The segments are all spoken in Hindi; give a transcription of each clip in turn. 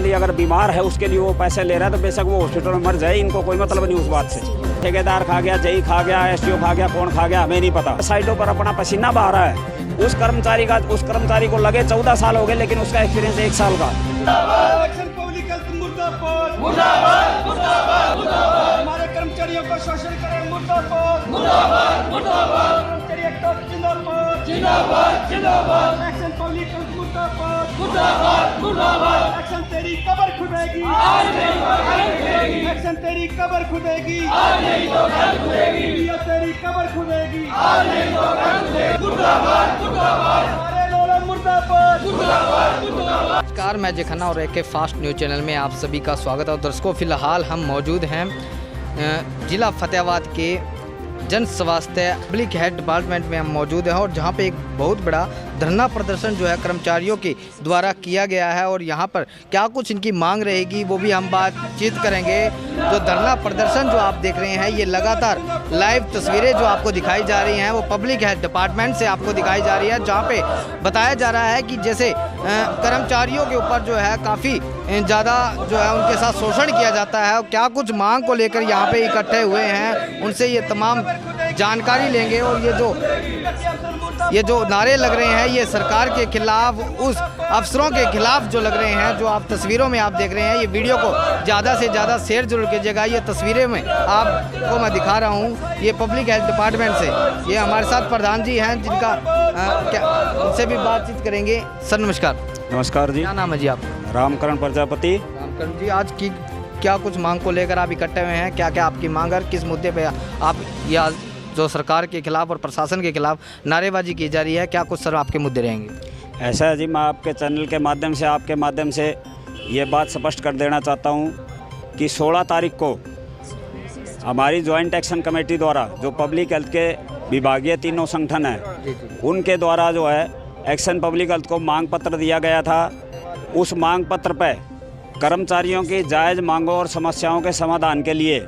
लिए अगर बीमार है उसके लिए वो पैसे ले रहा है तो बेशक वो हॉस्पिटल में मर जाए, इनको कोई मतलब नहीं उस बात से। ठेकेदार खा गया, जेई खा गया, एसडीओ खा गया, कौन खा गया हमें नहीं पता। साइडों पर अपना पसीना बहा रहा है। उस कर्मचारी को लगे 14 साल हो गए, लेकिन उसका एक्सपीरियंस 1 साल का। हमारे कर्मचारियों को शोषण करें, मुर्दाबाद मुर्दाबाद मुर्दाबाद। कर्मचारी एकता जिंदाबाद जिंदाबाद जिंदाबाद। एक्शन पब्लिक मुर्दाबाद मुर्दाबाद मुर्दाबाद। एक्शन तेरी कब्र खुदेगी, आज नहीं तो कल खुदेगी। एक्शन तेरी कब्र खुदेगी, आज नहीं तो कल खुदेगी। ये तेरी कब्र खुदेगी, आज नहीं तो कल खुदेगी। मुर्दाबाद मुर्दाबाद। हमारे लोग मुर्दाबाद मुर्दाबाद मुर्दाबाद। नमस्कार, मैं जय खन्ना और AK फास्ट न्यूज़ चैनल में आप सभी का स्वागत है। और दर्शकों, फ़िलहाल हम मौजूद हैं जिला फतेहाबाद के जन स्वास्थ्य पब्लिक हेल्थ डिपार्टमेंट में हम मौजूद हैं, और जहां पे एक बहुत बड़ा धरना प्रदर्शन जो है कर्मचारियों के द्वारा किया गया है। और यहां पर क्या कुछ इनकी मांग रहेगी वो भी हम बातचीत करेंगे। जो धरना प्रदर्शन जो आप देख रहे हैं, ये लगातार लाइव तस्वीरें जो आपको दिखाई जा रही हैं वो पब्लिक हेल्थ डिपार्टमेंट से आपको दिखाई जा रही है, जहाँ पे बताया जा रहा है कि जैसे कर्मचारियों के ऊपर जो है काफ़ी ज़्यादा जो है उनके साथ शोषण किया जाता है। और क्या कुछ मांग को लेकर यहाँ पे इकट्ठे हुए हैं, उनसे ये तमाम जानकारी लेंगे। और ये जो नारे लग रहे हैं, ये सरकार के खिलाफ, उस अफसरों के खिलाफ जो लग रहे हैं, जो आप तस्वीरों में आप देख रहे हैं। ये वीडियो को ज़्यादा से ज़्यादा शेयर जरूर कीजिएगा। ये तस्वीरें में आपको मैं दिखा रहा हूँ, ये पब्लिक हेल्थ डिपार्टमेंट से। ये हमारे साथ प्रधान जी हैं, जिनका उनसे भी बातचीत करेंगे। सर नमस्कार। नमस्कार जी। क्या नाम है जी आप? रामकरण प्रजापति। रामकरण जी, आज की क्या कुछ मांग को लेकर आप इकट्ठे हुए हैं? क्या क्या आपकी मांग है, किस मुद्दे पे आप या जो सरकार के खिलाफ और प्रशासन के खिलाफ नारेबाजी की जा रही है, क्या कुछ सर आपके मुद्दे रहेंगे? ऐसा है जी, मैं आपके चैनल के माध्यम से, आपके माध्यम से ये बात स्पष्ट कर देना चाहता हूँ कि 16 तारीख को हमारी जॉइंट एक्शन कमेटी द्वारा, जो पब्लिक हेल्थ के विभागीय तीनों संगठन हैं, उनके द्वारा जो है एक्शन पब्लिक हेल्थ को मांग पत्र दिया गया था। उस मांग पत्र पर कर्मचारियों की जायज़ मांगों और समस्याओं के समाधान के लिए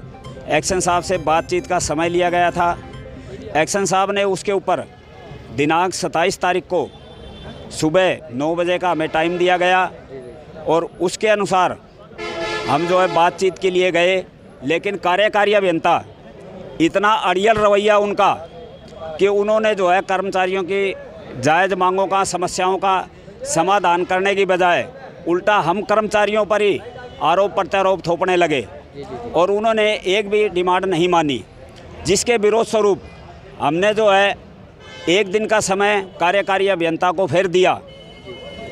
एक्शन साहब से बातचीत का समय लिया गया था। एक्शन साहब ने उसके ऊपर दिनांक 27 तारीख को सुबह 9 बजे का हमें टाइम दिया गया, और उसके अनुसार हम जो है बातचीत के लिए गए। लेकिन कार्यकारी अभियंता, इतना अड़ियल रवैया उनका कि उन्होंने जो है कर्मचारियों की जायज़ मांगों का, समस्याओं का समाधान करने की बजाय उल्टा हम कर्मचारियों पर ही आरोप प्रत्यारोप थोपने लगे, और उन्होंने एक भी डिमांड नहीं मानी। जिसके विरोध स्वरूप हमने जो है 1 दिन का समय कार्यकारी अभियंता को फिर दिया,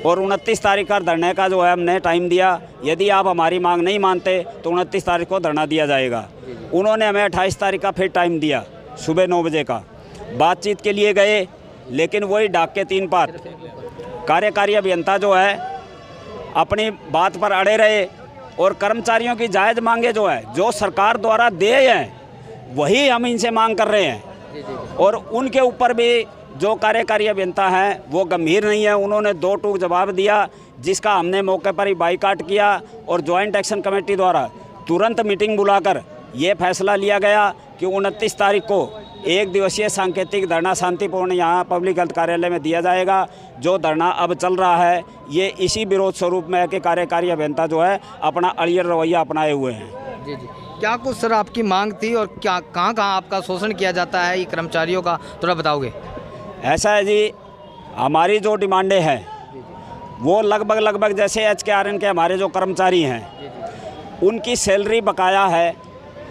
और 29 तारीख का धरने का जो है हमने टाइम दिया। यदि आप हमारी मांग नहीं मानते तो 29 तारीख को धरना दिया जाएगा। उन्होंने हमें 28 तारीख का फिर टाइम दिया, सुबह 9 बजे का। बातचीत के लिए गए, लेकिन वही डाक के 3 पात। कार्यकारी अभियंता जो है अपनी बात पर अड़े रहे, और कर्मचारियों की जायज़ मांगे जो है, जो सरकार द्वारा दिए हैं, वही हम इनसे मांग कर रहे हैं। और उनके ऊपर भी जो कार्यकारी अभियंता हैं वो गंभीर नहीं है। उन्होंने 2 टूक जवाब दिया, जिसका हमने मौके पर ही बाइकाट किया, और जॉइंट एक्शन कमेटी द्वारा तुरंत मीटिंग बुलाकर ये फैसला लिया गया कि 29 तारीख को 1 दिवसीय सांकेतिक धरना शांतिपूर्ण यहाँ पब्लिक हेल्थ कार्यालय में दिया जाएगा। जो धरना अब चल रहा है, ये इसी विरोध स्वरूप में है कि कार्यकारी अभियंता जो है अपना अड़ियल रवैया अपनाए हुए हैं। जी जी, क्या कुछ सर आपकी मांग थी, और क्या कहाँ आपका शोषण किया जाता है ये कर्मचारियों का, थोड़ा बताओगे? ऐसा है जी, हमारी जो डिमांडें हैं वो लगभग जैसे HKRN के हमारे जो कर्मचारी हैं, उनकी सैलरी बकाया है।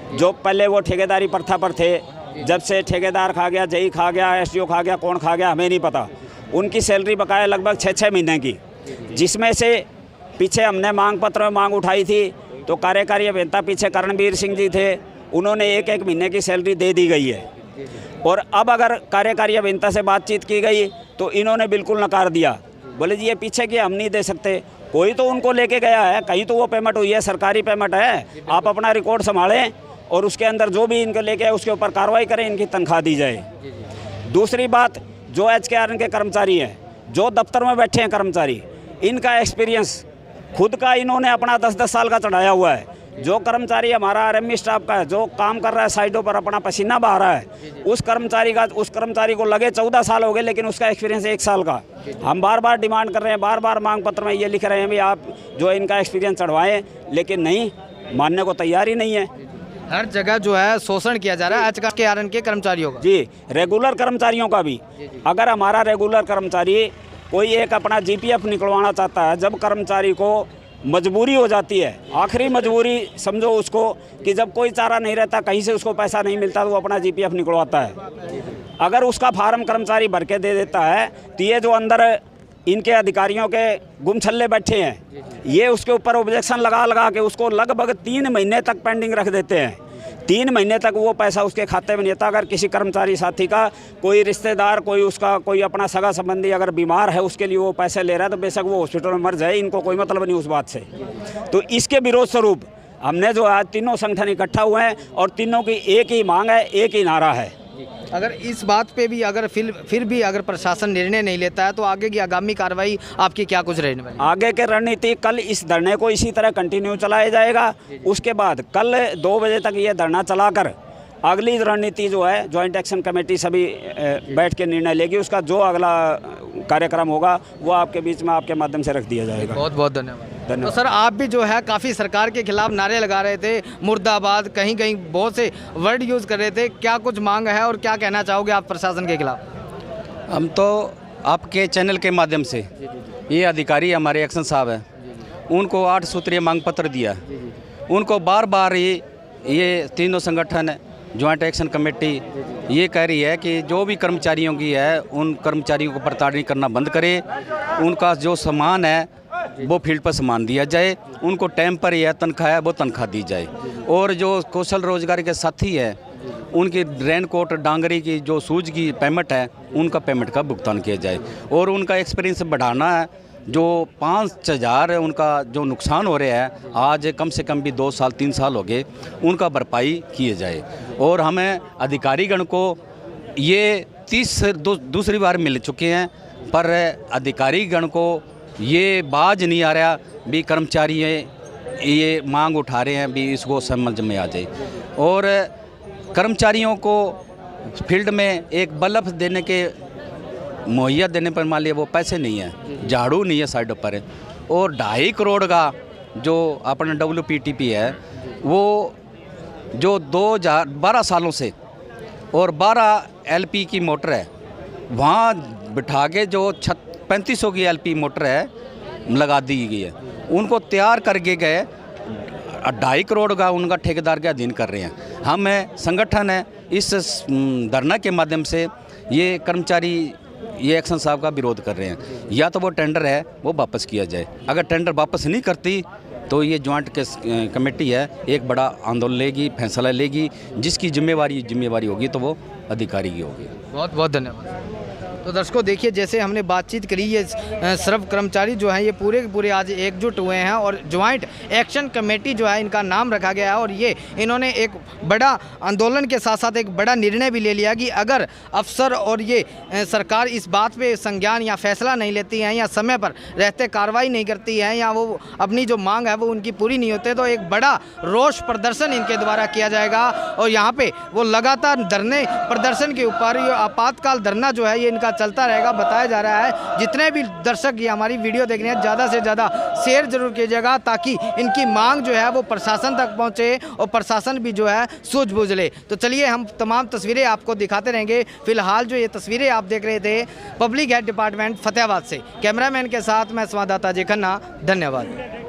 जो पहले वो ठेकेदारी प्रथा पर थे, जब से ठेकेदार खा गया, जेई खा गया, एसडीओ खा गया, कौन खा गया हमें नहीं पता। उनकी सैलरी बकाया लगभग 6-6 महीने की, जिसमें से पीछे हमने मांग पत्र में मांग उठाई थी, तो कार्यकारी अभियंता पीछे करणवीर सिंह जी थे, उन्होंने 1-1 महीने की सैलरी दे दी गई है। और अब अगर कार्यकारी अभियंता से बातचीत की गई तो इन्होंने बिल्कुल नकार दिया, बोले जी ये पीछे की हम नहीं दे सकते। कोई तो उनको लेके गया है, कहीं तो वो पेमेंट हुई है, सरकारी पेमेंट है। आप अपना रिकॉर्ड संभालें, और उसके अंदर जो भी इनको लेके आए उसके ऊपर कार्रवाई करें, इनकी तनख्वाह दी जाए। दूसरी बात, जो HKRN के कर्मचारी हैं, जो दफ्तर में बैठे हैं कर्मचारी, इनका एक्सपीरियंस खुद का इन्होंने अपना 10-10 साल का चढ़ाया हुआ है, जो कर्मचारी हमारा आरएमई स्टाफ का है, जो काम कर रहा है साइडों पर, अपना पसीना बहा रहा है, उस कर्मचारी को लगे 14 साल हो गए, लेकिन उसका एक्सपीरियंस 1 साल का। हम बार बार डिमांड कर रहे हैं, बार बार मांग पत्र में ये लिख रहे हैं भी आप जो इनका एक्सपीरियंस चढ़वाएं, लेकिन नहीं, मानने को तैयार ही नहीं है। हर जगह जो है शोषण किया जा रहा है आज के आरएन के कर्मचारियों का। जी, रेगुलर कर्मचारियों का भी। अगर हमारा रेगुलर कर्मचारी कोई एक अपना जीपीएफ निकलवाना चाहता है, जब कर्मचारी को मजबूरी हो जाती है, आखिरी मजबूरी समझो उसको, कि जब कोई चारा नहीं रहता, कहीं से उसको पैसा नहीं मिलता, तो वो अपना जीपीएफ निकलवाता है। अगर उसका फार्म कर्मचारी भर के दे देता है, तो ये जो अंदर इनके अधिकारियों के गुमछल्ले बैठे हैं, ये उसके ऊपर ऑब्जेक्शन लगा के उसको लगभग 3 महीने तक पेंडिंग रख देते हैं। 3 महीने तक वो पैसा उसके खाते में नहीं आता। अगर किसी कर्मचारी साथी का कोई रिश्तेदार, कोई अपना सगा संबंधी अगर बीमार है, उसके लिए वो पैसे ले रहा है, तो बेशक वो हॉस्पिटल में मर जाए, इनको कोई मतलब नहीं उस बात से। तो इसके विरोध स्वरूप हमने जो आज तीनों संगठन इकट्ठा हुए हैं, और तीनों की एक ही मांग है, एक ही नारा है। अगर इस बात पे भी अगर फिर भी अगर प्रशासन निर्णय नहीं लेता है, तो आगे की आगामी कार्रवाई आपकी क्या कुछ रहने वाली? आगे के रणनीति, कल इस धरने को इसी तरह कंटिन्यू चलाया जाएगा। उसके बाद कल 2 बजे तक ये धरना चलाकर अगली रणनीति जो है जॉइंट एक्शन कमेटी सभी बैठ के निर्णय लेगी। उसका जो अगला कार्यक्रम होगा वो आपके बीच में, आपके माध्यम से रख दिया जाएगा। बहुत बहुत धन्यवाद। तो सर, आप भी जो है काफ़ी सरकार के खिलाफ नारे लगा रहे थे, मुर्दाबाद, कहीं कहीं बहुत से वर्ड यूज़ कर रहे थे, क्या कुछ मांग है और क्या कहना चाहोगे आप प्रशासन के खिलाफ? हम तो आपके चैनल के माध्यम से, ये अधिकारी हमारे एक्शन साहब हैं, उनको 8 सूत्रीय मांग पत्र दिया। उनको बार बार ये तीनों संगठन जॉइंट एक्शन कमेटी ये कह रही है कि जो भी कर्मचारियों की है, उन कर्मचारियों को प्रताड़ना करना बंद करे, उनका जो सामान है वो फील्ड पर सामान दिया जाए, उनको टाइम पर यह तनख्वाह है वो तनख्वाह दी जाए, और जो कौशल रोजगार के साथी है उनकी रेनकोट, डांगरी की जो सूज की पेमेंट है, उनका पेमेंट का भुगतान किया जाए, और उनका एक्सपीरियंस बढ़ाना है। जो 5,000 उनका जो नुकसान हो रहा है, आज कम से कम भी 2 साल 3 साल हो गए, उनका भरपाई किए जाए। और हमें अधिकारीगण को ये दूसरी बार मिल चुके हैं, पर अधिकारीगण को ये बाज नहीं आ रहा भी कर्मचारी ये मांग उठा रहे हैं भी इसको समझ में आ जाए। और कर्मचारियों को फील्ड में एक बल्ब देने के मुहैया देने पर मान लिया वो पैसे नहीं है, झाड़ू नहीं है साइडों पर, और 2.5 करोड़ का जो अपना WPTP है, वो जो 2012 सालों से और 12 LP की मोटर है, वहाँ बिठा के जो 3500 की LP मोटर है लगा दी गई है, उनको तैयार करके गए 2.5 करोड़ का उनका ठेकेदार के अधीन कर रहे हैं। हम संगठन है, इस धरना के माध्यम से ये कर्मचारी ये एक्शन साहब का विरोध कर रहे हैं। या तो वो टेंडर है वो वापस किया जाए, अगर टेंडर वापस नहीं करती तो ये जॉइंट कमेटी है एक बड़ा आंदोलन लेगी, फैसला लेगी, जिसकी जिम्मेवारी होगी तो वो अधिकारी की होगी। बहुत बहुत धन्यवाद। तो दर्शकों देखिए, जैसे हमने बातचीत करी, ये सर्व कर्मचारी जो हैं ये पूरे के पूरे आज एकजुट हुए हैं, और ज्वाइंट एक्शन कमेटी जो है इनका नाम रखा गया है, और ये इन्होंने एक बड़ा आंदोलन के साथ साथ एक बड़ा निर्णय भी ले लिया कि अगर अफसर और ये सरकार इस बात पे संज्ञान या फैसला नहीं लेती हैं, या समय पर रहते कार्रवाई नहीं करती है, या वो अपनी जो मांग है वो उनकी पूरी नहीं होती, तो एक बड़ा रोष प्रदर्शन इनके द्वारा किया जाएगा। और यहाँ पे वो लगातार धरने प्रदर्शन के ऊपर ये आपातकाल धरना जो है ये इनका चलता रहेगा, बताया जा रहा है। जितने भी दर्शक ये हमारी वीडियो देख रहे हैं, ज़्यादा से ज़्यादा शेयर जरूर कीजिएगा, ताकि इनकी मांग जो है वो प्रशासन तक पहुंचे और प्रशासन भी जो है सूझबूझ ले। तो चलिए हम तमाम तस्वीरें आपको दिखाते रहेंगे। फिलहाल जो ये तस्वीरें आप देख रहे थे पब्लिक हेल्थ डिपार्टमेंट फतेहाबाद से, कैमरामैन के साथ मैं संवाददाता अजय खन्ना, धन्यवाद।